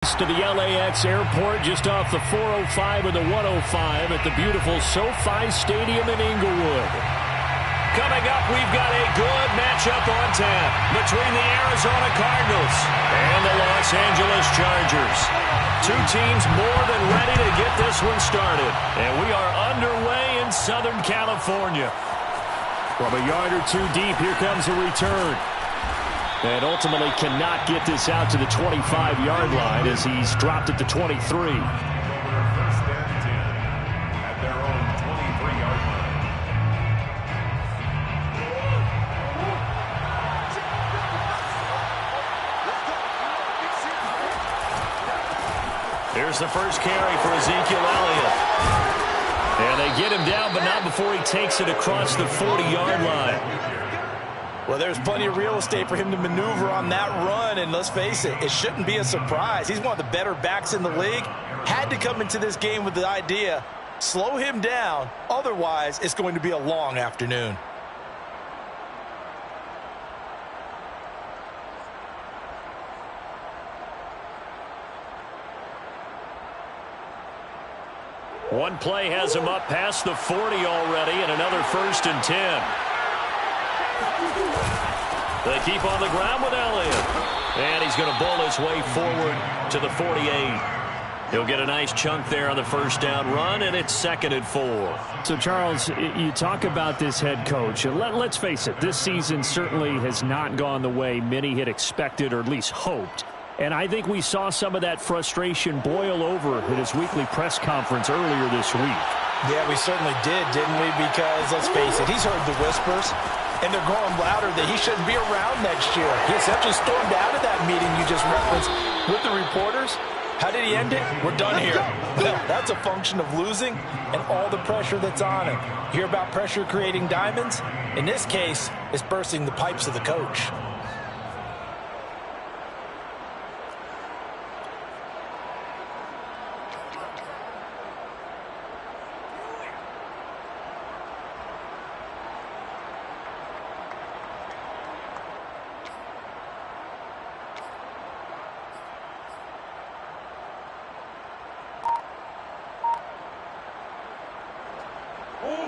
To the LAX airport just off the 405 and the 105 at the beautiful SoFi Stadium in Inglewood. Coming up, we've got a good matchup on tap between the Arizona Cardinals and the Los Angeles Chargers. Two teams more than ready to get this one started. And we are underway in Southern California. From a yard or two deep, here comes a return. And ultimately cannot get this out to the 25-yard line as he's dropped it to 23. First and 10 at their own 23-yard line. Here's the first carry for Ezekiel Elliott. And they get him down, but not before he takes it across the 40-yard line. Well, there's plenty of real estate for him to maneuver on that run, and let's face it, it shouldn't be a surprise. He's one of the better backs in the league. Had to come into this game with the idea, slow him down, otherwise it's going to be a long afternoon. One play has him up past the 40 already, and another first and 10. They keep on the ground with Elliott. And he's going to bowl his way forward to the 48. He'll get a nice chunk there on the first down run, and it's 2nd and 4. So, Charles, you talk about this head coach. Let's face it, this season certainly has not gone the way many had expected or at least hoped. And I think we saw some of that frustration boil over at his weekly press conference earlier this week. Yeah, we certainly did, didn't we? Because, let's face it, he's heard the whispers. And they're growing louder that he shouldn't be around next year. He essentially stormed out of that meeting you just referenced with the reporters. How did he end it? We're done here. Well, that's a function of losing and all the pressure that's on him. You hear about pressure creating diamonds? In this case, it's bursting the pipes of the coach.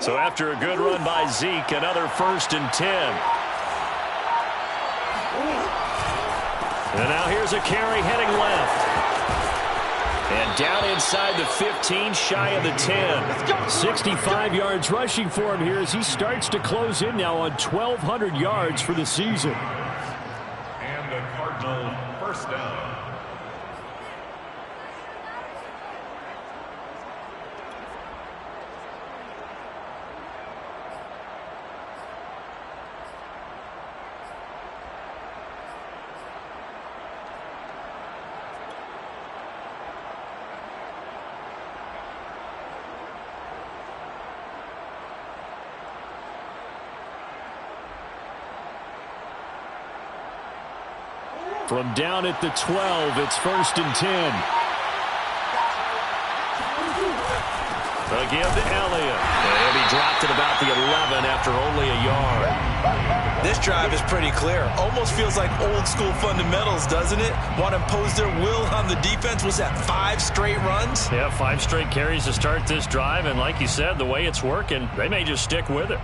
So after a good run by Zeke, another first and 10. And now here's a carry heading left. And down inside the 15, shy of the 10. 65 yards rushing for him here as he starts to close in now on 1,200 yards for the season. And the Cardinal first down. From down at the 12, it's 1st and 10. Again to Elliott. And he dropped it about the 11 after only a yard. This drive is pretty clear. Almost feels like old school fundamentals, doesn't it? Want to impose their will on the defense. Was that 5 straight runs? Yeah, 5 straight carries to start this drive. And like you said, the way it's working, they may just stick with it.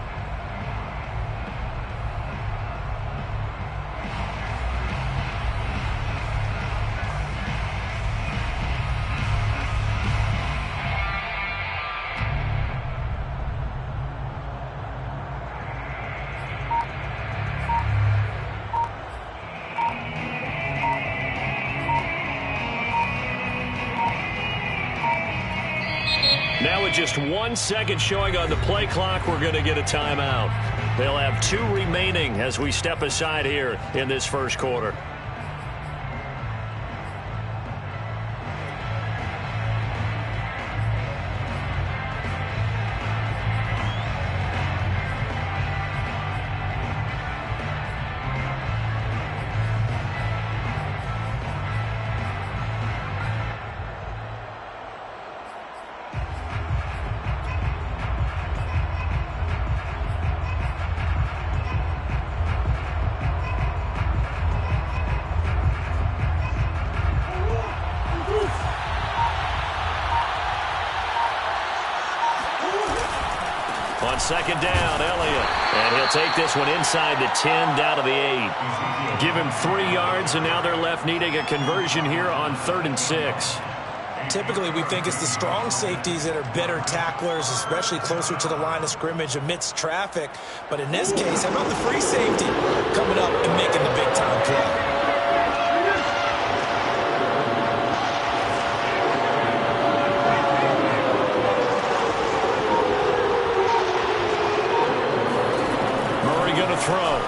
Now with just 1 second showing on the play clock, we're going to get a timeout. They'll have 2 remaining as we step aside here in this first quarter. on second down, Elliott. And he'll take this one inside the 10, down to the 8. Give him 3 yards, and now they're left needing a conversion here on 3rd and 6. Typically, we think it's the strong safeties that are better tacklers, especially closer to the line of scrimmage amidst traffic. But in this case, how about the free safety coming up and making the big-time play? Going to throw.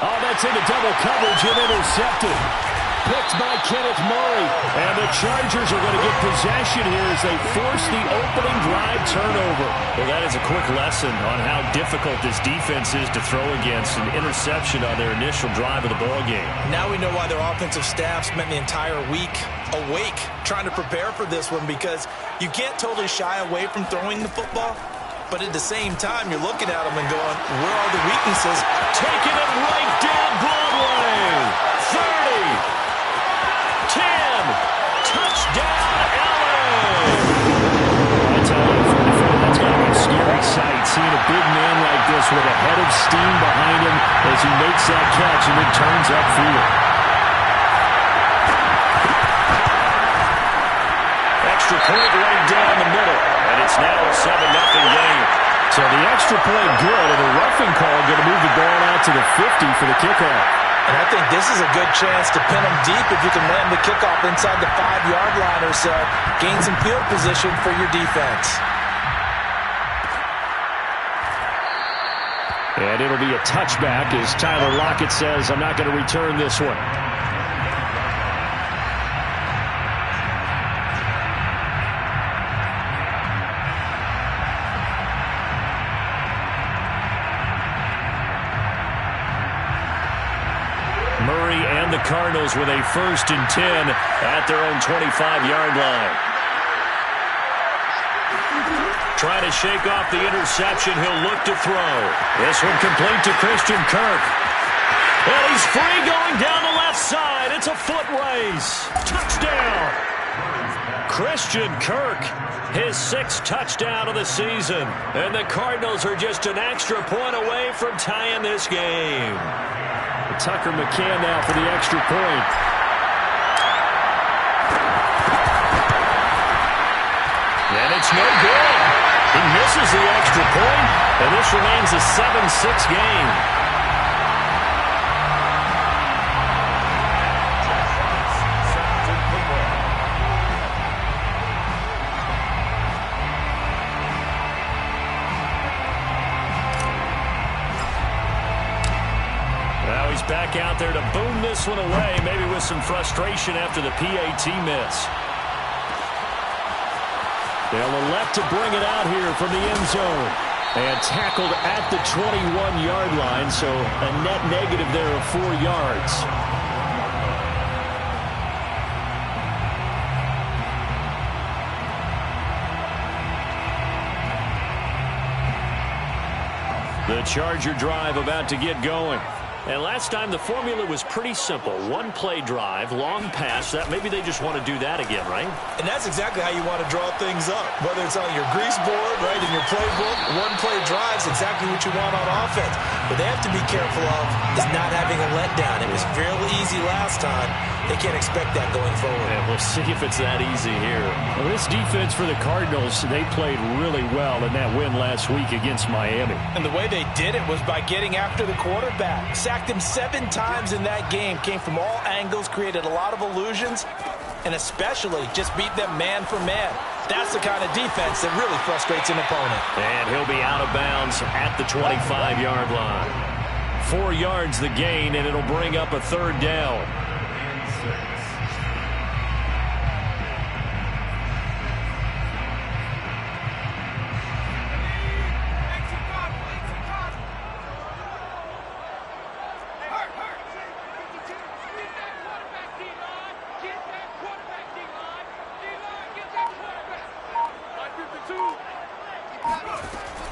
Oh, that's into double coverage and intercepted. Picked by Kenneth Murray. And the Chargers are going to get possession here as they force the opening drive turnover. Well, that is a quick lesson on how difficult this defense is to throw against. An interception on their initial drive of the ballgame. Now we know why their offensive staff spent the entire week awake trying to prepare for this one, because you can't totally shy away from throwing the football. But at the same time, you're looking at them and going, where are the weaknesses? Taking it right down Broadway. 30. 10. Touchdown, Allen. I tell you, that's got to be a scary sight, seeing a big man like this with a head of steam behind him as he makes that catch and then turns upfield. Extra point right down the middle. And it's now a 7-0 game. So the extra point good, and the roughing call going to move the ball out to the 50 for the kickoff. And I think this is a good chance to pin them deep if you can land the kickoff inside the 5-yard line or so. Gain some field position for your defense. And it'll be a touchback as Tyler Lockett says, I'm not going to return this one. The Cardinals with a 1st and 10 at their own 25-yard line. Trying to shake off the interception. He'll look to throw. This one complete to Christian Kirk. And he's free going down the left side. It's a foot race. Touchdown. Christian Kirk, his 6th touchdown of the season. And the Cardinals are just an extra point away from tying this game. Tucker McCann now for the extra point. And it's no good. He misses the extra point, and this remains a 7-6 game. Back out there to boom this one away, maybe with some frustration after the PAT miss. They'll elect to bring it out here from the end zone. And tackled at the 21-yard line, so a net negative there of 4 yards. The Charger drive about to get going. And last time the formula was pretty simple. 1-play drive, long pass. That maybe they just want to do that again, right? And that's exactly how you want to draw things up. Whether it's on your grease board, right, in your playbook, 1-play drive is exactly what you want on offense. What they have to be careful of is not having a letdown. It was fairly easy last time. They can't expect that going forward. Yeah, we'll see if it's that easy here. Well, this defense for the Cardinals, they played really well in that win last week against Miami. And the way they did it was by getting after the quarterback. Sacked him 7 times in that game. Came from all angles, created a lot of illusions, and especially just beat them man for man. That's the kind of defense that really frustrates an opponent. And he'll be out of bounds at the 25-yard line. 4 yards the gain, and it'll bring up a 3rd down.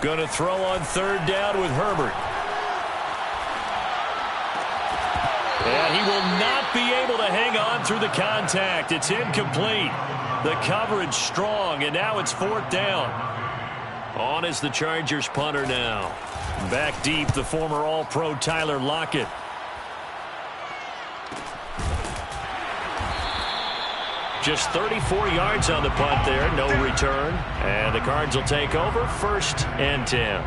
Going to throw on 3rd down with Herbert. And he will not be able to hang on through the contact. It's incomplete. The coverage strong, and now it's 4th down. On is the Chargers punter now. Back deep, the former All-Pro Tyler Lockett. Just 34 yards on the punt there, no return. And the Cards will take over, 1st and 10.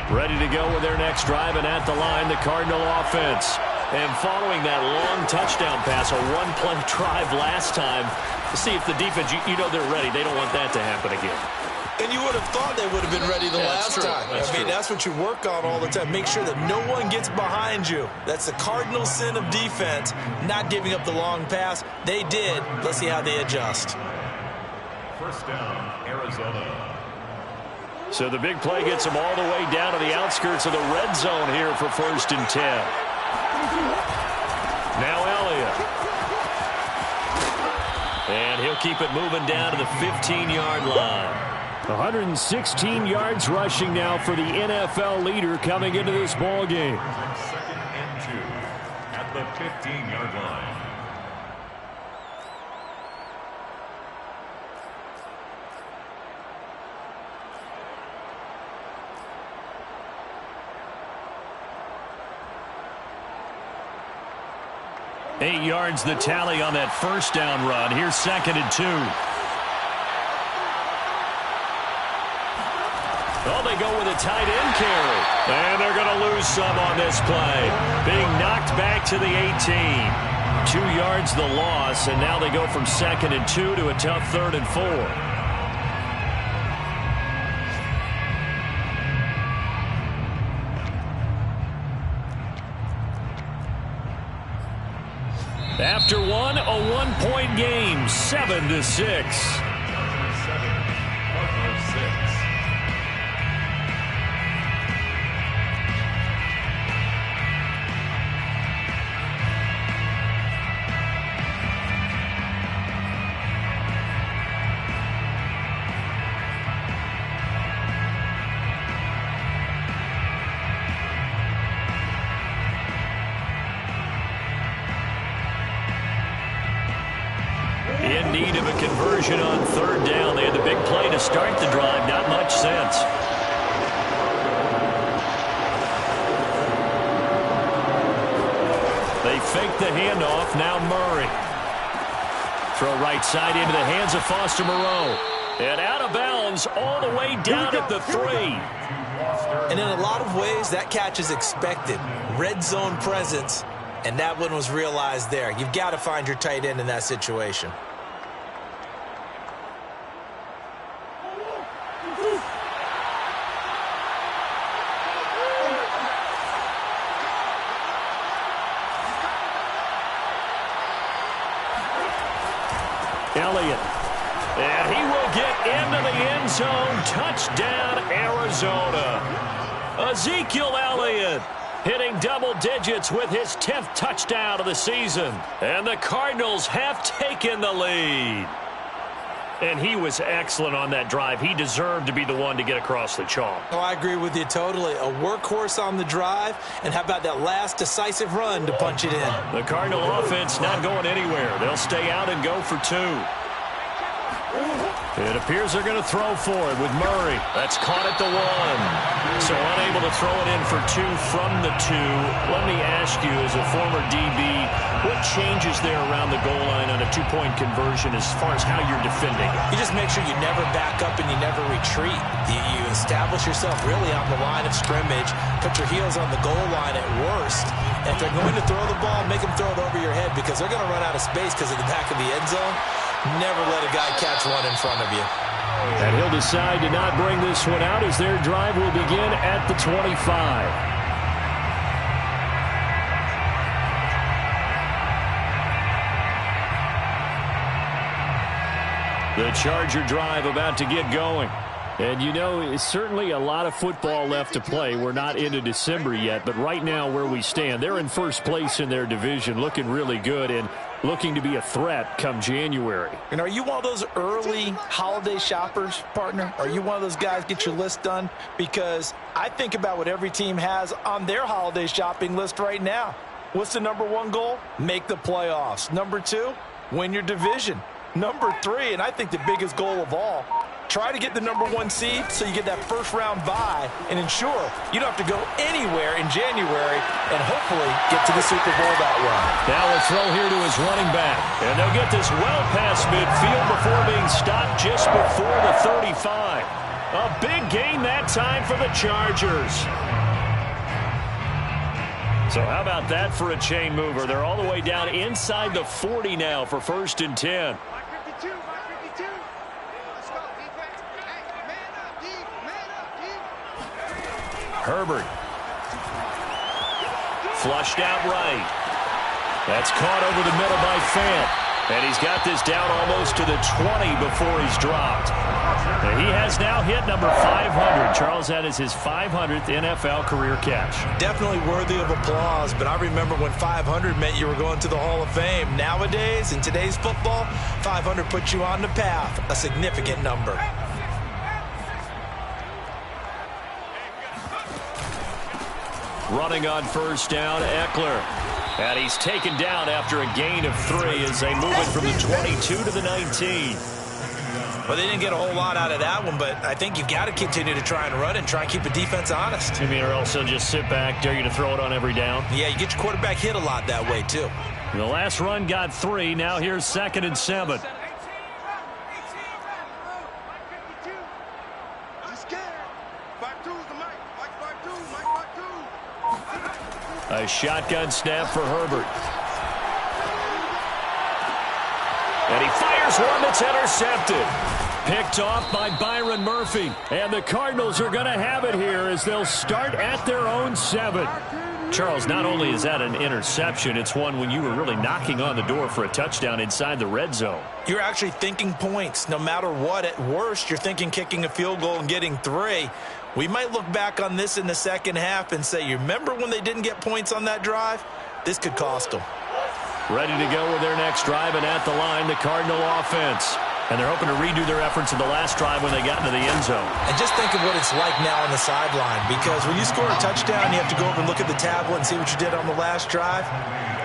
Ready to go with their next drive, and at the line, the Cardinal offense. And following that long touchdown pass, a one-play drive last time, to see if the defense, you know they're ready. They don't want that to happen again. And you would have thought they would have been ready the last time. That's what you work on all the time. Make sure that no one gets behind you. That's the cardinal sin of defense, not giving up the long pass. They did. Let's see how they adjust. 1st down, Arizona. So the big play gets them all the way down to the outskirts of the red zone here for 1st and 10. Now Elliott. And he'll keep it moving down to the 15-yard line. 116 yards rushing now for the NFL leader coming into this ball game. 2nd and 2 at the 15-yard line. Eight yards the tally on that 1st down run. Here's 2nd and 2. Oh, they go with a tight end carry. And they're going to lose some on this play. Being knocked back to the 18. 2 yards the loss, and now they go from 2nd and 2 to a tough 3rd and 4. After one, a one-point game, 7-6. 7, Cardinals 6. In need of a conversion on 3rd down. They had the big play to start the drive. Not much sense. They fake the handoff. Now Murray. Throw right side into the hands of Foster Moreau. And out of bounds all the way down at the 3. And in a lot of ways, that catch is expected. Red zone presence. And that one was realized there. You've got to find your tight end in that situation. Elliott. And he will get into the end zone. Touchdown, Arizona. Ezekiel Elliott hitting double digits with his 10th touchdown of the season. And the Cardinals have taken the lead. And he was excellent on that drive. He deserved to be the one to get across the chalk. Oh, I agree with you totally. A workhorse on the drive. And how about that last decisive run to punch it in? The Cardinal offense not going anywhere. They'll stay out and go for 2. It appears they're going to throw for it with Murray. That's caught at the 1. So unable to throw it in for 2 from the 2. Let me ask you, as a former DB, what changes there around the goal line on a 2-point conversion as far as how you're defending? You just make sure you never back up and you never retreat. You establish yourself really on the line of scrimmage, put your heels on the goal line at worst. And if they're going to throw the ball, make them throw it over your head because they're going to run out of space because of the back of the end zone. Never let a guy catch one in front of you. And he'll decide to not bring this one out as their drive will begin at the 25. The Charger drive about to get going. And, you know, it's certainly a lot of football left to play. We're not into December yet, but right now where we stand, they're in first place in their division, looking really good. And looking to be a threat come January. And are you one of those early holiday shoppers, partner? Are you one of those guys get your list done? Because I think about what every team has on their holiday shopping list right now. What's the number one goal? Make the playoffs. Number two, win your division. Number three, and I think the biggest goal of all, try to get the number one seed so you get that first round bye and ensure you don't have to go anywhere in January and hopefully get to the Super Bowl that way. Now a throw here to his running back. And they'll get this well past midfield before being stopped just before the 35. A big gain that time for the Chargers. So how about that for a chain mover? They're all the way down inside the 40 now for 1st and 10. Herbert. Flushed out right. That's caught over the middle by Fant. And he's got this down almost to the 20 before he's dropped. And he has now hit number 500. Charles, that is his 500th NFL career catch. Definitely worthy of applause, but I remember when 500 meant you were going to the Hall of Fame. Nowadays, in today's football, 500 puts you on the path, a significant number. Running on 1st down, Eckler. And he's taken down after a gain of 3 as they move it from the 22 to the 19. Well, they didn't get a whole lot out of that one, but I think you've got to continue to try and run and try and keep the defense honest. You mean, or else they'll just sit back, dare you to throw it on every down? Yeah, you get your quarterback hit a lot that way, too. The last run got 3. Now here's 2nd and 7. A shotgun snap for Herbert. And he fires one that's intercepted. Picked off by Byron Murphy. And the Cardinals are going to have it here as they'll start at their own 7. Charles, not only is that an interception, it's one when you were really knocking on the door for a touchdown inside the red zone. You're actually thinking points. No matter what, at worst, you're thinking kicking a field goal and getting 3. We might look back on this in the second half and say, you remember when they didn't get points on that drive? This could cost them. Ready to go with their next drive, and at the line, the Cardinal offense. And they're hoping to redo their efforts in the last drive when they got into the end zone. And just think of what it's like now on the sideline, because when you score a touchdown, you have to go over and look at the tablet and see what you did on the last drive.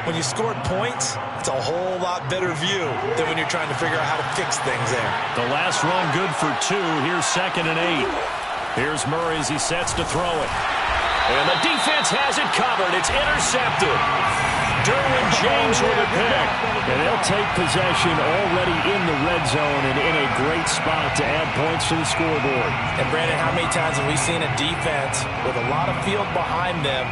When you scored points, it's a whole lot better view than when you're trying to figure out how to fix things there. The last run good for 2. Here's 2nd and 8. Here's Murray as he sets to throw it. And the defense has it covered. It's intercepted. Derwin James with a pick. And they'll take possession already in the red zone and in a great spot to add points to the scoreboard. And, Brandon, how many times have we seen a defense with a lot of field behind them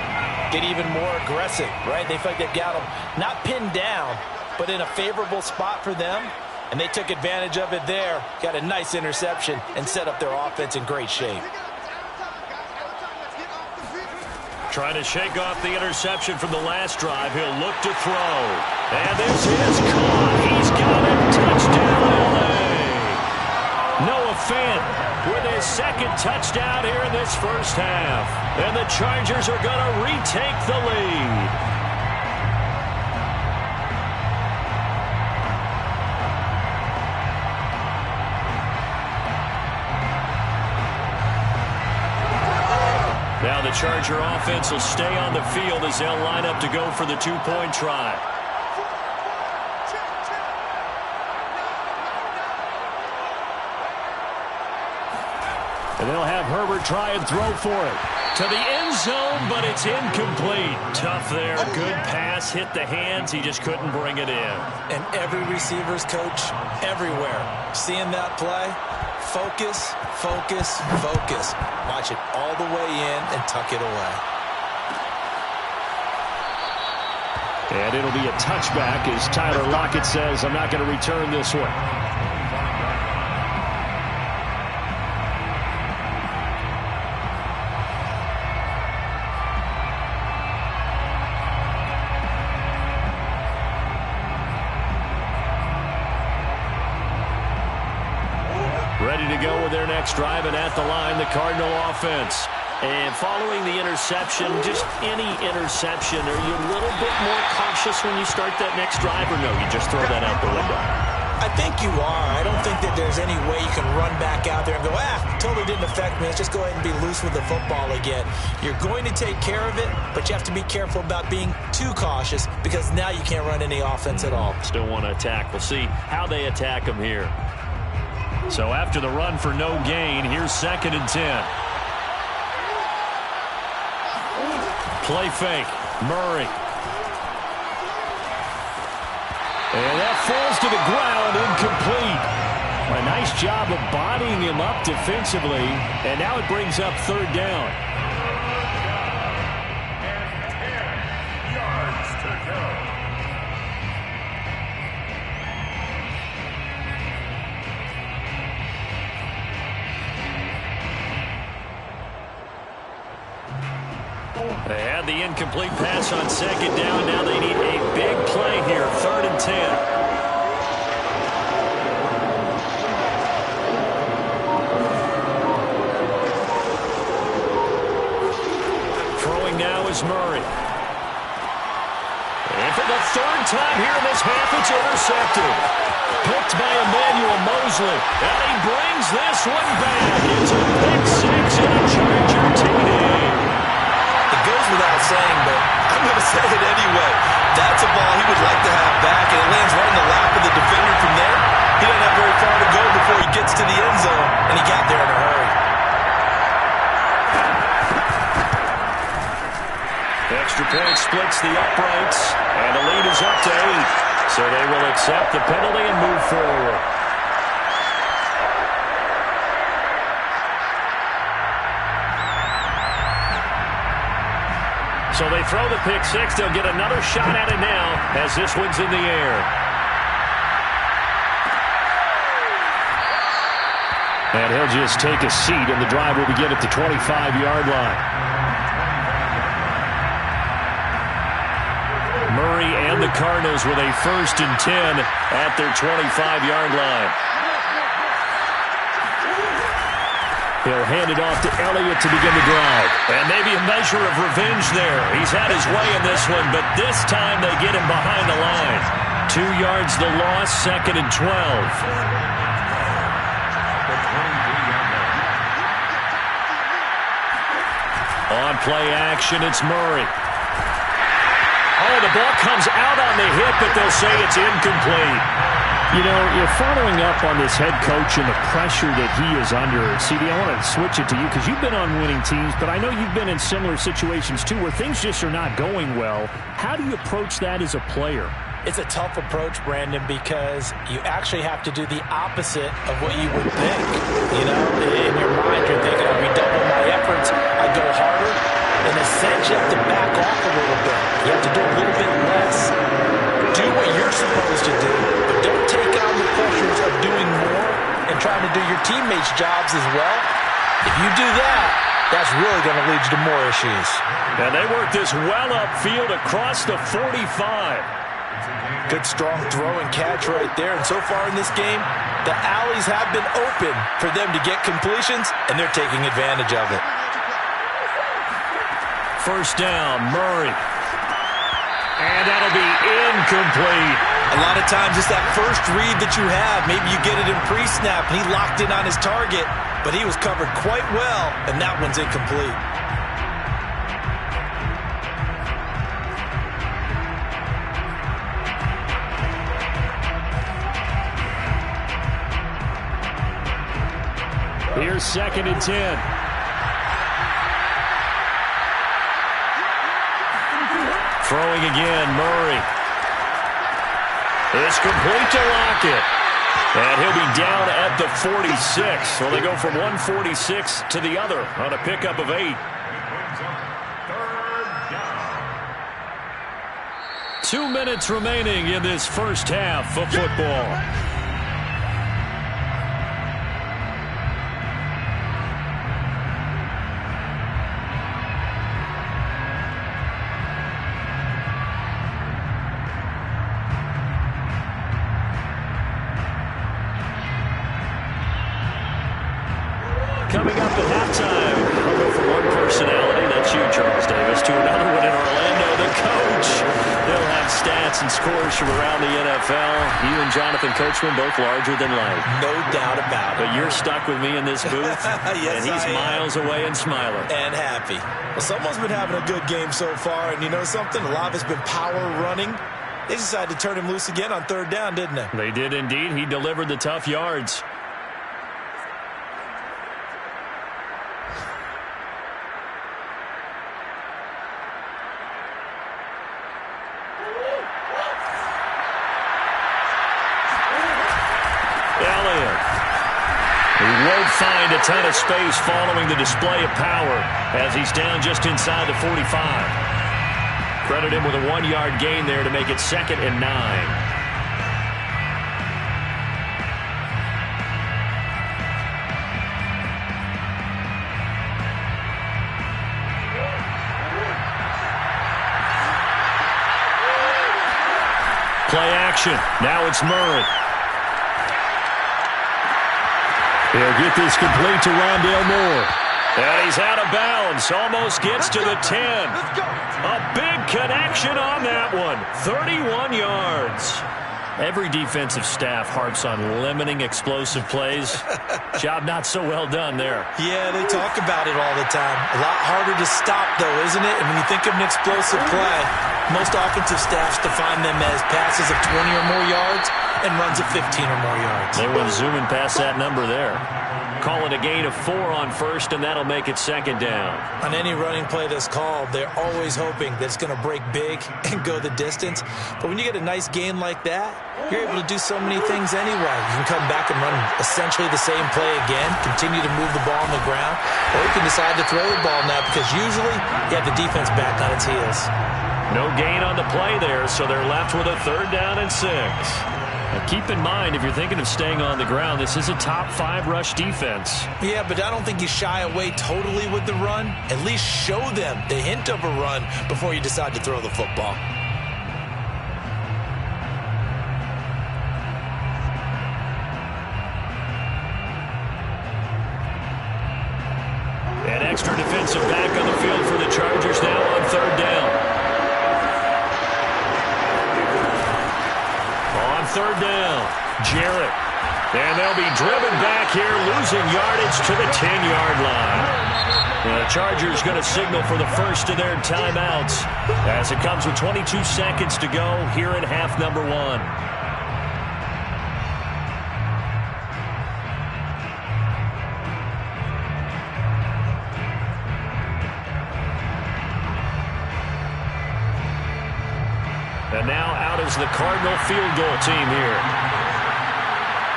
get even more aggressive, right? They feel like they've got them not pinned down, but in a favorable spot for them. And they took advantage of it there, got a nice interception, and set up their offense in great shape. Trying to shake off the interception from the last drive. He'll look to throw. And this is caught. He's got it. Touchdown, L.A. Noah Fant with his 2nd touchdown here in this first half. And the Chargers are going to retake the lead. Now the Charger offense will stay on the field as they'll line up to go for the 2-point try. And they'll have Herbert try and throw for it. To the end zone, but it's incomplete. Tough there. Good pass. Hit the hands. He just couldn't bring it in. And every receiver's coach everywhere seeing that play. Focus, focus, focus. Watch it all the way in and tuck it away. And it'll be a touchback as Tyler Lockett says, I'm not going to return this one. Ready to go with their next drive, and at the line, the Cardinal offense. And following the interception, just any interception, are you a little bit more cautious when you start that next drive, or no, you just throw that out the window? I think you are. I don't think that there's any way you can run back out there and go, totally didn't affect me. Let's just go ahead and be loose with the football again. You're going to take care of it, but you have to be careful about being too cautious because now you can't run any offense at all. Still want to attack. We'll see how they attack him here. So after the run for no gain, here's 2nd and 10. Play fake. Murray. And that falls to the ground, incomplete. A nice job of bodying him up defensively, and now it brings up 3rd down. And 10 yards to go. They had the incomplete pass on 2nd down. Now they need a big play here, 3rd and 10. Throwing now is Murray. And for the 3rd time here in this half, it's intercepted. Picked by Emmanuel Mosley. And he brings this one back. It's a pick 6 and a Charger TD. It goes without saying, but I'm going to say it anyway. That's a ball he would like to have back, and it lands right in the lap of the defender from there. He doesn't have very far to go before he gets to the end zone, and he got there in a hurry. Extra point splits the uprights, and the lead is up to 8. So they will accept the penalty and move forward. So they throw the pick 6. They'll get another shot at it now as this one's in the air. And he'll just take a seat, and the drive will begin at the 25-yard line. Murray and the Cardinals with a 1st and 10 at their 25-yard line. He'll hand it off to Elliott to begin the drive. And maybe a measure of revenge there. He's had his way in this one, but this time they get him behind the line. 2 yards the loss, 2nd and 12. On play action, it's Murray. Oh, the ball comes out on the hit, but they'll say it's incomplete. You know, you're following up on this head coach and the pressure that he is under. CD, I want to switch it to you because you've been on winning teams, but I know you've been in similar situations too where things just are not going well. How do you approach that as a player? It's a tough approach, Brandon, because you actually have to do the opposite of what you would think. You know, in your mind, you're thinking, I redouble my efforts, I go harder. In a sense, you have to back off a little bit. You have to do a little bit less. Do what you're supposed to do, but don't take on the pressures of doing more and trying to do your teammates' jobs as well. If you do that, that's really going to lead you to more issues. And they work this well upfield across the 45. Good strong throw and catch right there. And so far in this game, the alleys have been open for them to get completions, and they're taking advantage of it. 1st down, Murray. And that'll be incomplete. A lot of times it's that first read that you have. Maybe you get it in pre-snap, and he locked in on his target, but he was covered quite well, and that one's incomplete. Here's 2nd and 10. Throwing again, Murray. It's complete to Lockett. And he'll be down at the 46. So they go from 146 to the other on a pickup of 8. 2 minutes remaining in this first half of football. Coming up at halftime, I'll go from one personality, that's you, Charles Davis, to another one in Orlando, the coach. He'll have stats and scores from around the NFL. You and Jonathan Coachman both larger than life. No doubt about it. But you're stuck with me in this booth, yes, and he's miles away and smiling. And happy. Well, someone's been having a good game so far, and you know something? A lot of it's been power running. They decided to turn him loose again on third down, didn't they? They did indeed. He delivered the tough yards. Won't find a ton of space following the display of power as he's down just inside the 45. Credit him with a 1-yard gain there to make it 2nd and 9. Play action. Now it's Murray. He'll get this complete to Rondale Moore. And he's out of bounds. Almost gets to the 10. A big connection on that one. 31 yards. Every defensive staff harps on limiting explosive plays. Job not so well done there. Yeah, they talk about it all the time. A lot harder to stop, though, isn't it? And when you think of an explosive play, most offensive staffs define them as passes of 20 or more yards and runs of 15 or more yards. They went zooming past that number there. Call it a gain of 4 on first, and that'll make it 2nd down. On any running play that's called, they're always hoping that it's going to break big and go the distance. But when you get a nice gain like that, you're able to do so many things anyway. You can come back and run essentially the same play again, continue to move the ball on the ground, or you can decide to throw the ball now because usually you have the defense back on its heels. No gain on the play there, so they're left with a 3rd down and 6. Now keep in mind, if you're thinking of staying on the ground, this is a top 5 rush defense. Yeah, but I don't think you shy away totally with the run. At least show them the hint of a run before you decide to throw the football. An extra defensive back on the field for the Chargers now on 3rd down. 3rd down, Jarrett. And they'll be driven back here, losing yardage to the 10-yard line. The Chargers going to signal for the first of their timeouts as it comes with 22 seconds to go here in half number 1. And now out is the Cardinal field goal team here.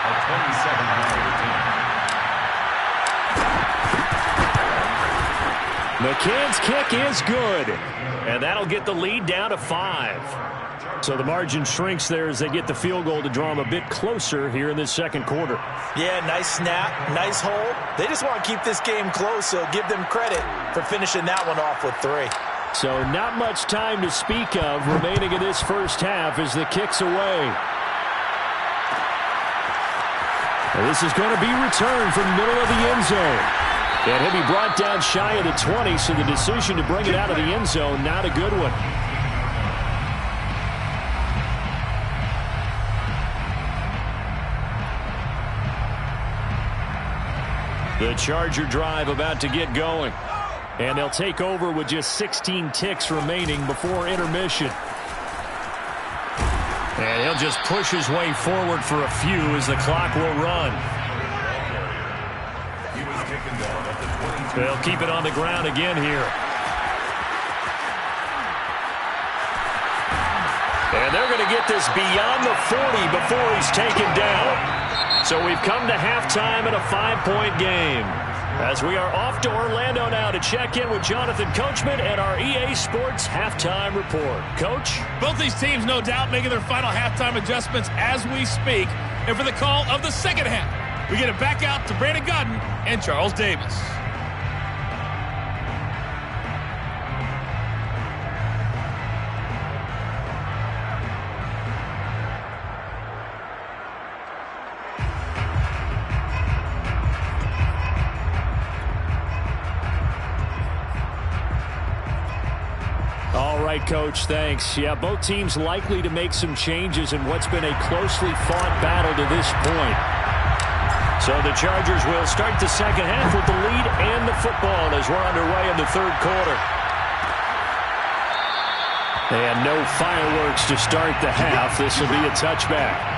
A 27-yard attempt. McCann's kick is good. And that'll get the lead down to 5. So the margin shrinks there as they get the field goal to draw them a bit closer here in this 2nd quarter. Yeah, nice snap, nice hold. They just want to keep this game close, so give them credit for finishing that one off with 3. So not much time to speak of remaining in this first half as the kick's away. And this is going to be returned from the middle of the end zone. And he'll be brought down shy of the 20, so the decision to bring it out of the end zone, not a good one. The Charger drive about to get going. And they'll take over with just 16 ticks remaining before intermission. And he'll just push his way forward for a few as the clock will run. He was taken down at the 22. They'll keep it on the ground again here. And they're going to get this beyond the 40 before he's taken down. So we've come to halftime in a 5-point game. As we are off to Orlando now to check in with Jonathan Coachman and our EA Sports Halftime Report. Coach? Both these teams, no doubt, making their final halftime adjustments as we speak. And for the call of the 2nd half, we get it back out to Brandon Godden and Charles Davis. right, Coach. Thanks. Yeah, both teams likely to make some changes in what's been a closely fought battle to this point. So the Chargers will start the second half with the lead and the football as we're underway in the third quarter. And no fireworks to start the half. This will be a touchback.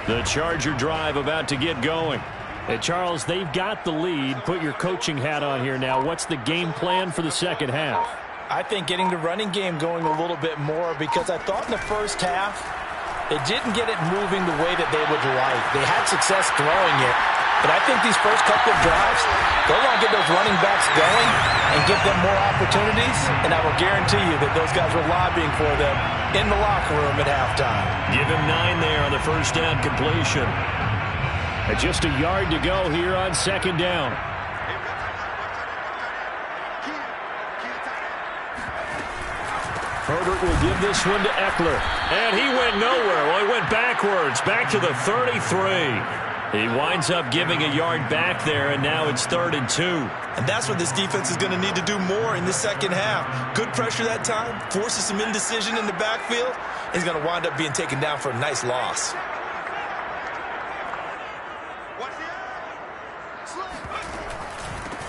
The Charger drive about to get going. Hey, Charles, they've got the lead. Put your coaching hat on here now. What's the game plan for the second half? I think getting the running game going a little bit more, because I thought in the first half they didn't get it moving the way that they would like. They had success throwing it, but I think these first couple of drives, they'll want to get those running backs going and give them more opportunities, and I will guarantee you that those guys were lobbying for them in the locker room at halftime. Give him 9 there on the first down completion. And just a yard to go here on second down. Herbert will give this one to Eckler. And he went nowhere. Well, he went backwards, back to the 33. He winds up giving a yard back there, and now it's 3rd and 2. And that's what this defense is going to need to do more in the second half. Good pressure that time, forces some indecision in the backfield. He's going to wind up being taken down for a nice loss.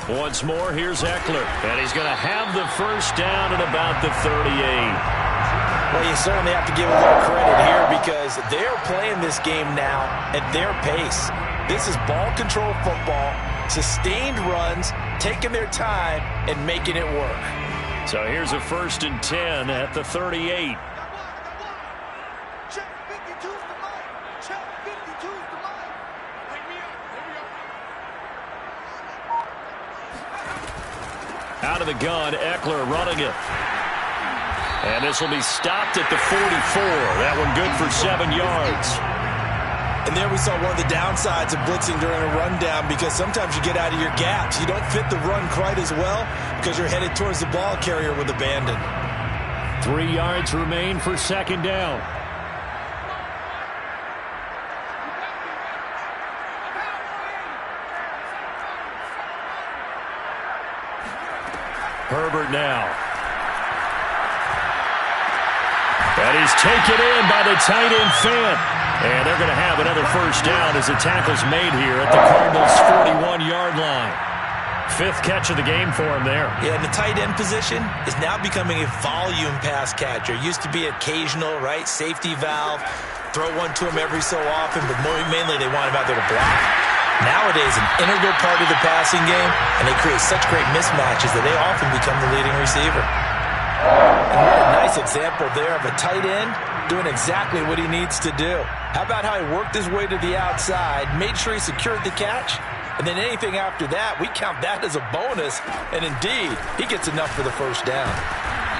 Once more, here's Eckler. And he's going to have the first down at about the 38. Well, you certainly have to give a little credit here because they're playing this game now at their pace. This is ball control football, sustained runs, taking their time and making it work. So here's a 1st and 10 at the 38. Out of the gun, Eckler running it. And this will be stopped at the 44. That one good for 7 yards. And there we saw one of the downsides of blitzing during a rundown, because sometimes you get out of your gaps. You don't fit the run quite as well because you're headed towards the ball carrier with abandon. 3 yards remain for second down. Herbert now. And he's taken in by the tight end Fant. And they're going to have another first down as the tackle's made here at the Cardinals' 41-yard line. 5th catch of the game for him there. Yeah, and the tight end position is now becoming a volume pass catcher. Used to be occasional, right? Safety valve. Throw one to him every so often, but mainly they want him out there to block. Nowadays, an integral part of the passing game, and they create such great mismatches that they often become the leading receiver. And what a nice example there of a tight end doing exactly what he needs to do. How about how he worked his way to the outside, made sure he secured the catch, and then anything after that, we count that as a bonus, and indeed, he gets enough for the first down.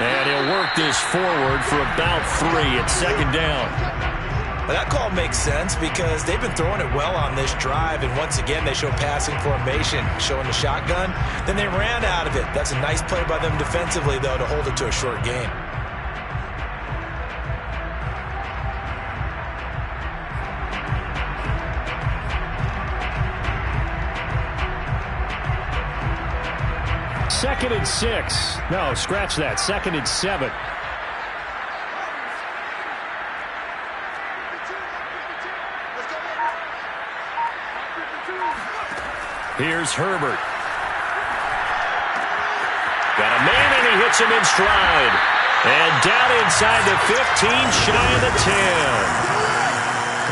And he'll work this forward for about 3 at second down. Now that call makes sense because they've been throwing it well on this drive, and once again they show passing formation, showing the shotgun. Then they ran out of it. That's a nice play by them defensively, though, to hold it to a short gain. Second and 6. No, scratch that. 2nd and 7. Here's Herbert. Got a man, and he hits him in stride. And down inside the 15, shy of the 10.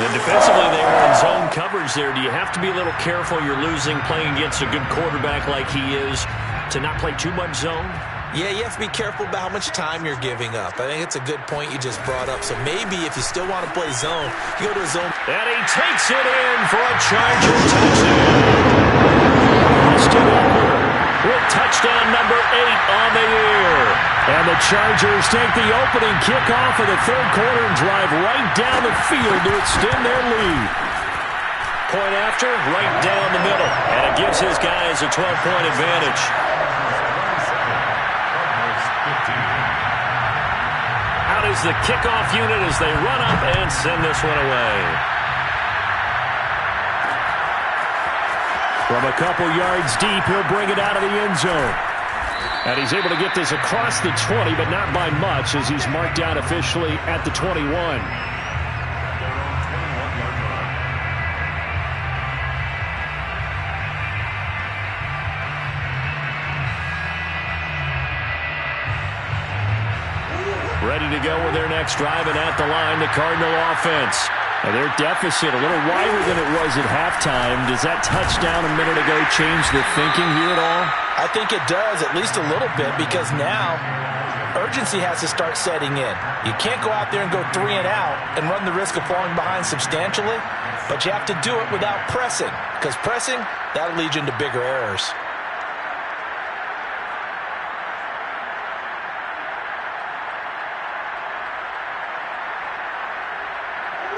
And defensively, they were in zone coverage there. Do you have to be a little careful? You're losing, playing against a good quarterback like he is, to not play too much zone? Yeah, you have to be careful about how much time you're giving up. I think it's a good point you just brought up. So maybe if you still want to play zone, you go to a zone. And he takes it in for a Charger touchdown. Austin Eckler with touchdown number 8 on the year. And the Chargers take the opening kickoff of the third quarter and drive right down the field to extend their lead. Point after, right down the middle. And it gives his guys a 12-point advantage. Out is the kickoff unit as they run up and send this one away. From a couple yards deep, he'll bring it out of the end zone. And he's able to get this across the 20, but not by much, as he's marked down officially at the 21. Ready to go with their next drive, and at the line, the Cardinal offense. And their deficit a little wider than it was at halftime. Does that touchdown a minute ago change the thinking here at all? I think it does, at least a little bit, because now urgency has to start setting in. You can't go out there and go 3 and out and run the risk of falling behind substantially, but you have to do it without pressing, because pressing, that'll lead you into bigger errors.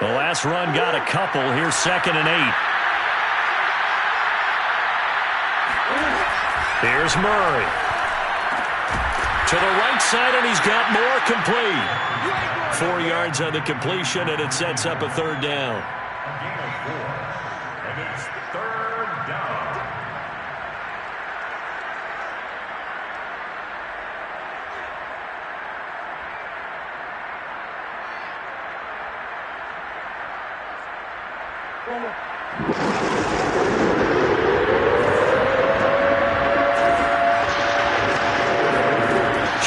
The last run got a couple. Here's 2nd and 8. Here's Murray. To the right side, and he's got more complete. 4 yards on the completion, and it sets up a third down. A gain of 4. And it's third down.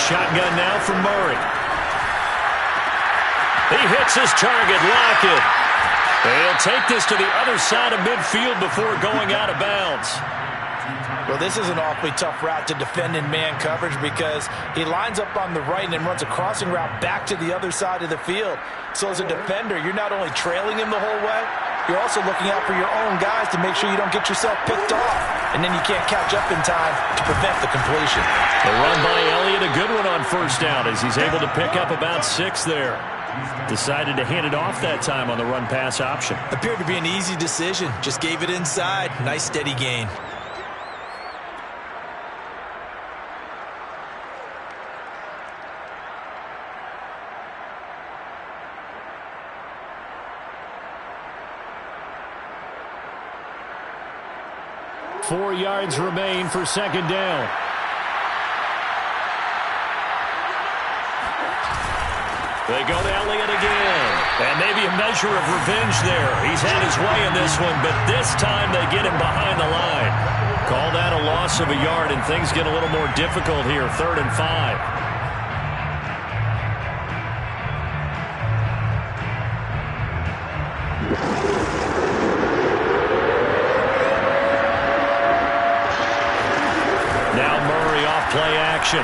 Shotgun now from Murray. He hits his target, Lockett. He'll take this to the other side of midfield before going out of bounds. Well, this is an awfully tough route to defend in man coverage because he lines up on the right and then runs a crossing route back to the other side of the field. So as a defender, you're not only trailing him the whole way, you're also looking out for your own guys to make sure you don't get yourself picked off. And then you can't catch up in time to prevent the completion. The run by Elliott, a good one on first down as he's able to pick up about 6 there. Decided to hand it off that time on the run-pass option. Appeared to be an easy decision. Just gave it inside. Nice steady gain. Four yards remain for 2nd down. They go to Elliott again. And maybe a measure of revenge there. He's had his way in this one, but this time they get him behind the line. Call that a loss of a yard, and things get a little more difficult here. 3rd and 5. Play action.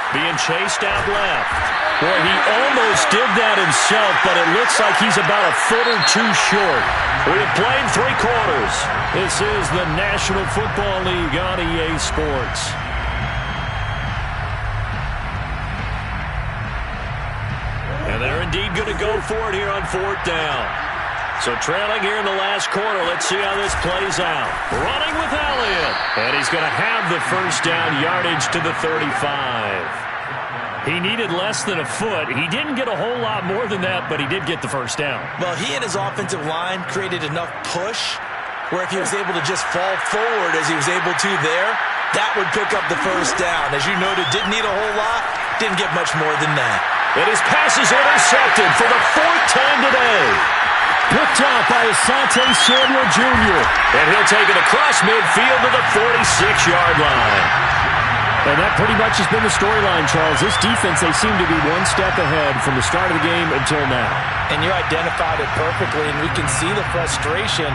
Being chased out left. Boy, he almost did that himself, but it looks like he's about a foot or 2 short. We have played 3 quarters. This is the National Football League on EA Sports. And they're indeed going to go for it here on 4th down. So trailing here in the last quarter, let's see how this plays out. Running with Elliott. And he's going to have the first down, yardage to the 35. He needed less than a foot. He didn't get a whole lot more than that, but he did get the first down. Well, he and his offensive line created enough push where if he was able to just fall forward as he was able to there, that would pick up the first down. As you noted, didn't need a whole lot, didn't get much more than that. And his pass is intercepted for the 4th time today. Picked off by Asante Samuel Jr. And he'll take it across midfield to the 46-yard line. And that pretty much has been the storyline, Charles. This defense, they seem to be one step ahead from the start of the game until now. And you identified it perfectly, and we can see the frustration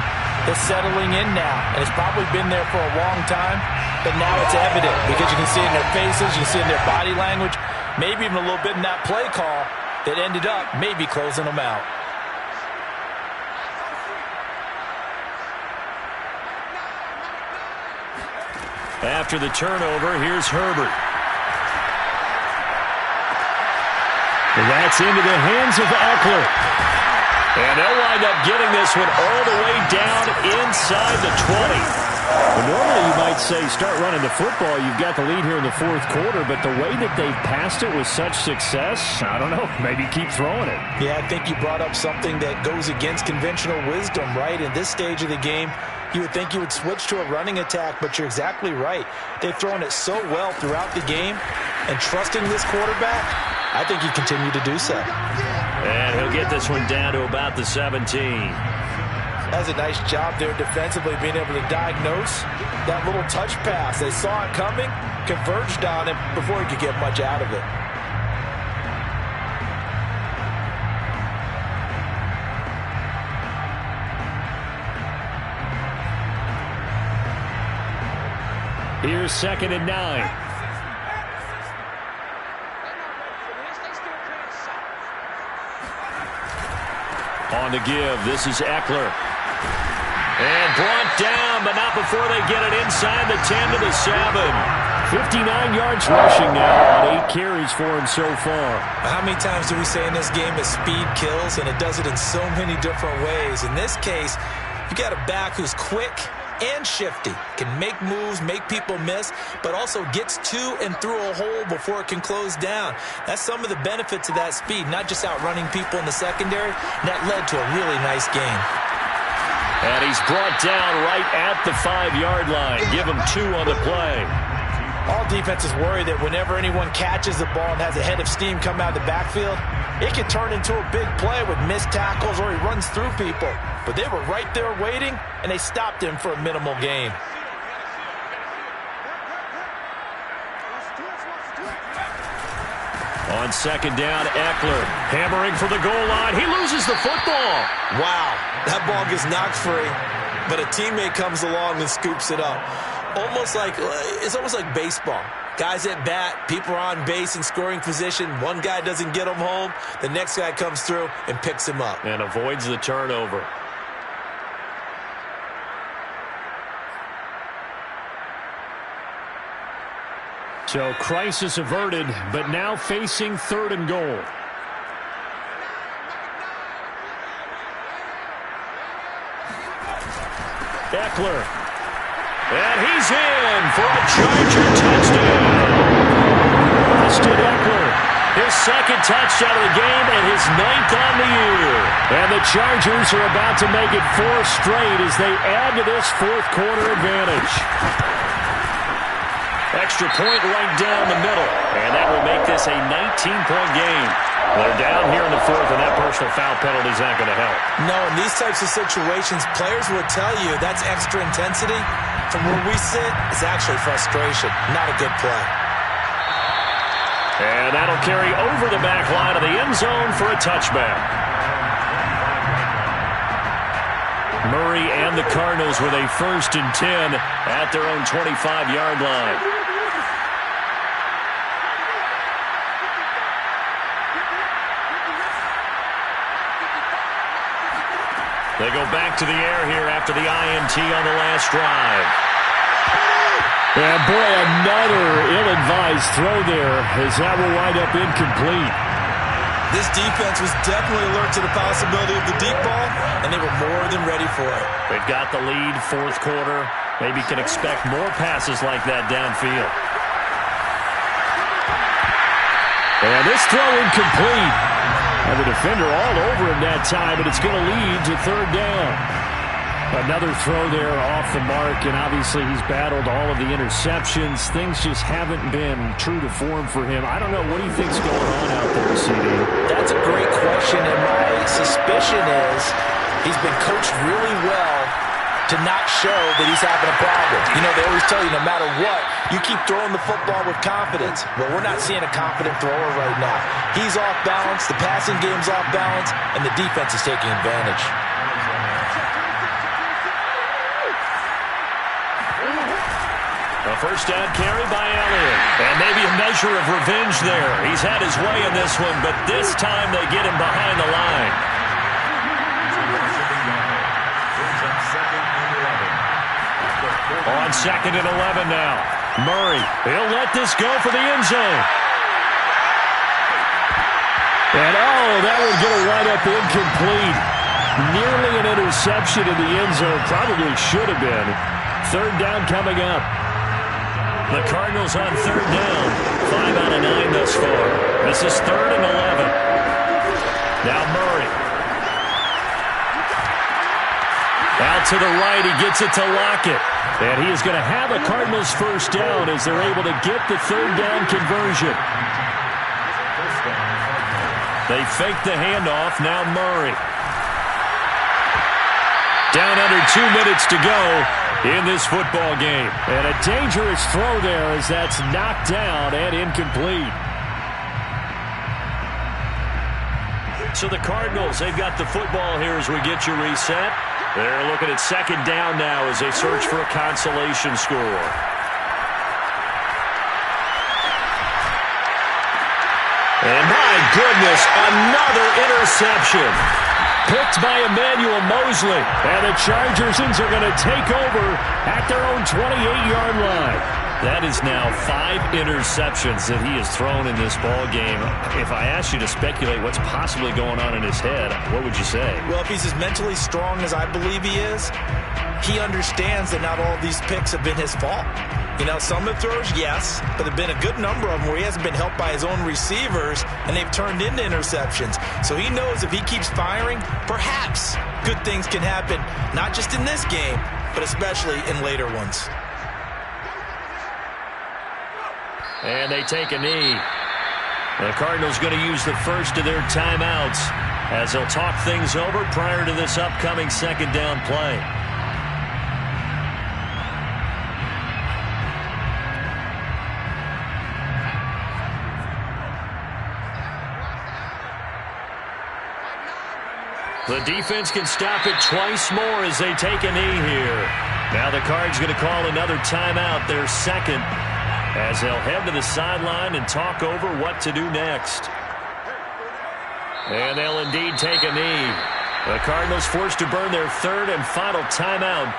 is settling in now. And it's probably been there for a long time, but now it's evident because you can see it in their faces, you can see it in their body language, maybe even a little bit in that play call that ended up maybe closing them out. After the turnover, here's Herbert. That's into the hands of Eckler. And they'll wind up getting this one all the way down inside the 20. Well, normally you might say start running the football. You've got the lead here in the fourth quarter, but the way that they've passed it with such success, I don't know, maybe keep throwing it. Yeah, I think you brought up something that goes against conventional wisdom, right? In this stage of the game, you would think you would switch to a running attack, but you're exactly right. They've thrown it so well throughout the game, and trusting this quarterback, I think you continue to do so. And he'll get this one down to about the 17. That's a nice job there defensively, being able to diagnose that little touch pass. They saw it coming, converged on him before he could get much out of it. Here's 2nd and 9. On the give, this is Eckler. And brought down, but not before they get it inside the 10 to the 7. 59 yards rushing now on 8 carries for him so far. How many times do we say in this game that speed kills, and it does it in so many different ways? In this case, you got a back who's quick and shifty, can make moves, make people miss, but also gets to and through a hole before it can close down. That's some of the benefits of that speed, not just outrunning people in the secondary. And that led to a really nice game. And he's brought down right at the 5-yard line. Give him 2 on the play. All defenses worry that whenever anyone catches the ball and has a head of steam come out of the backfield, it can turn into a big play with missed tackles or he runs through people. But they were right there waiting, and they stopped him for a minimal gain. On 2nd down, Eckler hammering for the goal line. He loses the football. Wow, that ball gets knocked free, but a teammate comes along and scoops it up. It's almost like baseball. Guys at bat, people are on base in scoring position. One guy doesn't get him home. The next guy comes through and picks him up. And avoids the turnover. So crisis averted, but now facing 3rd and goal. Eckler. And he's in for a Charger touchdown. Austin Eckler. His 2nd touchdown of the game and his 9th on the year. And the Chargers are about to make it 4 straight as they add to this fourth quarter advantage. Extra point right down the middle. And that will make this a 19-point game. They're down here in the 4th, and that personal foul penalty is not going to help. No, in these types of situations, players will tell you that's extra intensity. From where we sit, it's actually frustration. Not a good play. And that'll carry over the back line of the end zone for a touchback. Murray and the Cardinals with a 1st and 10 at their own 25-yard line. They go back to the air here after the INT on the last drive. And boy, another ill-advised throw there as that will wind up incomplete. This defense was definitely alert to the possibility of the deep ball, and they were more than ready for it. They've got the lead, 4th quarter. Maybe can expect more passes like that downfield. And this throw incomplete. And the defender all over him that time, but it's going to lead to 3rd down. Another throw there off the mark, and obviously he's battled all of the interceptions. Things just haven't been true to form for him. I don't know. What do you think's going on out there, CD? That's a great question, and my suspicion is he's been coached really well to not show that he's having a problem. You know, they always tell you no matter what, you keep throwing the football with confidence. Well, we're not seeing a confident thrower right now. He's off balance, the passing game's off balance, and the defense is taking advantage. A 1st down carry by Elliott. And maybe a measure of revenge there. He's had his way in this one, but this time they get him behind the line. On 2nd and 11 now. Murray, he'll let this go for the end zone. And, that would get a wind up incomplete. Nearly an interception in the end zone. Probably should have been. Third down coming up. The Cardinals on third down. 5 out of 9 thus far. This is 3rd and 11. Now Murray. Out to the right. He gets it to Lockett. And he is going to have a Cardinals first down as they're able to get the third down conversion. They fake the handoff. Now Murray. Down under 2 minutes to go in this football game. And a dangerous throw there as that's knocked down and incomplete. So the Cardinals, they've got the football here as we get you reset. They're looking at second down now as they search for a consolation score. And my goodness, another interception. Picked by Emmanuel Mosley. And the Chargers are going to take over at their own 28-yard line. That is now 5 interceptions that he has thrown in this ball game. If I asked you to speculate what's possibly going on in his head, what would you say? Well, if he's as mentally strong as I believe he is, he understands that not all of these picks have been his fault. You know, some of the throws, yes, but there have been a good number of them where he hasn't been helped by his own receivers, and they've turned into interceptions. So he knows if he keeps firing, perhaps good things can happen, not just in this game, but especially in later ones. And they take a knee. The Cardinals going to use the first of their timeouts as they'll talk things over prior to this upcoming second down play. The defense can stop it twice more as they take a knee here. Now the Cards going to call another timeout, their second, as they'll head to the sideline and talk over what to do next. And they'll indeed take a knee. The Cardinals forced to burn their third and final timeout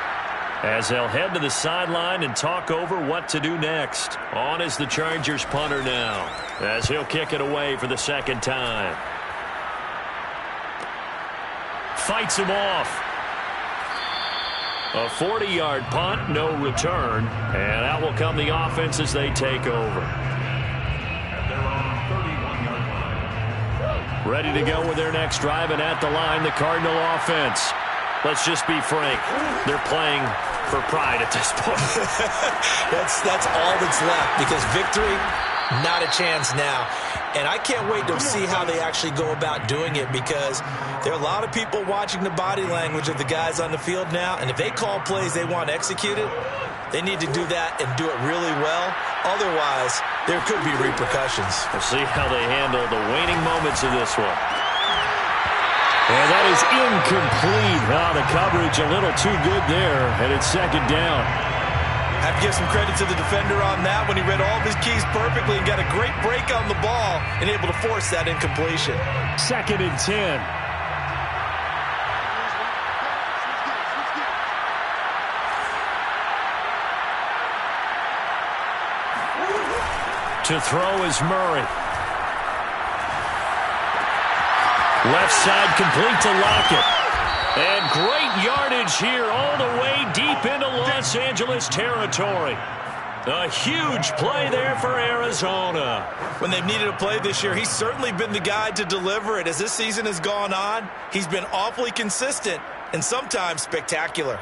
as they'll head to the sideline and talk over what to do next. On is the Chargers punter now as he'll kick it away for the second time. Fights him off. A 40-yard punt, no return. And out will come the offense as they take over. At their own 31-yard line. Ready to go with their next drive, and at the line, the Cardinal offense. Let's just be frank. They're playing for pride at this point. That's all that's left, because victory, not a chance now. And I can't wait to see how they actually go about doing it, because there are a lot of people watching the body language of the guys on the field now, and if they call plays they want executed, they need to do that and do it really well. Otherwise, there could be repercussions. We'll see how they handle the waning moments of this one. And that is incomplete. The coverage a little too good there, and it's second down. I have to give some credit to the defender on that when he read all of his keys perfectly and got a great break on the ball and able to force that incompletion. 2nd and 10. To throw is Murray. Left side complete to Lockett. And great yardage here all the way deep into Los Angeles territory. A huge play there for Arizona. When they've needed a play this year, he's certainly been the guy to deliver it. As this season has gone on, he's been awfully consistent and sometimes spectacular.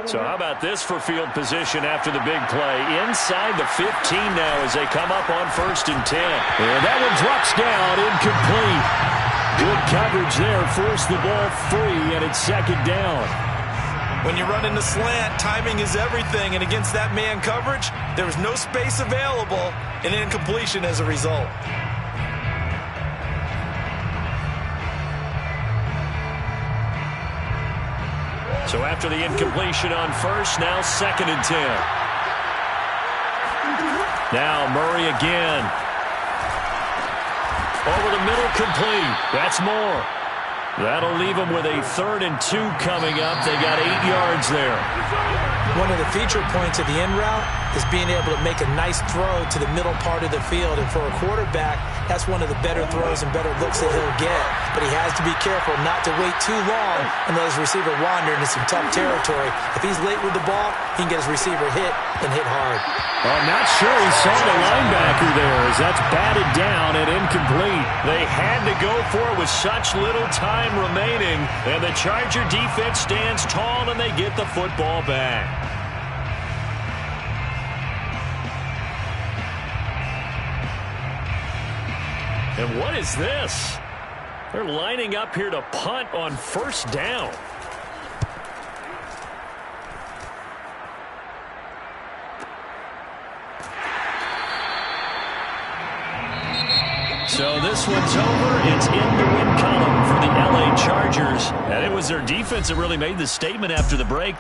So how about this for field position after the big play? Inside the 15 now as they come up on 1st and 10. And that one drops down, incomplete. Good coverage there, forced the ball free, and it's second down. When you run in the slant, timing is everything, and against that man coverage, there was no space available, and incompletion as a result. So after the incompletion on 1st, now 2nd and 10. Now Murray again. Over the middle, complete. That's more. That'll leave them with a 3rd and 2 coming up. They got 8 yards there. One of the feature points of the in route is being able to make a nice throw to the middle part of the field. And for a quarterback, that's one of the better throws and better looks that he'll get. But he has to be careful not to wait too long and let his receiver wander into some tough territory. If he's late with the ball, he can get his receiver hit and hit hard. I'm not sure he saw the linebacker there as that's batted down and incomplete. They had to go for it with such little time remaining. And the Charger defense stands tall and they get the football back. And what is this? They're lining up here to punt on 1st down. So this one's over. It's in the win column for the LA Chargers. And it was their defense that really made the statement after the break.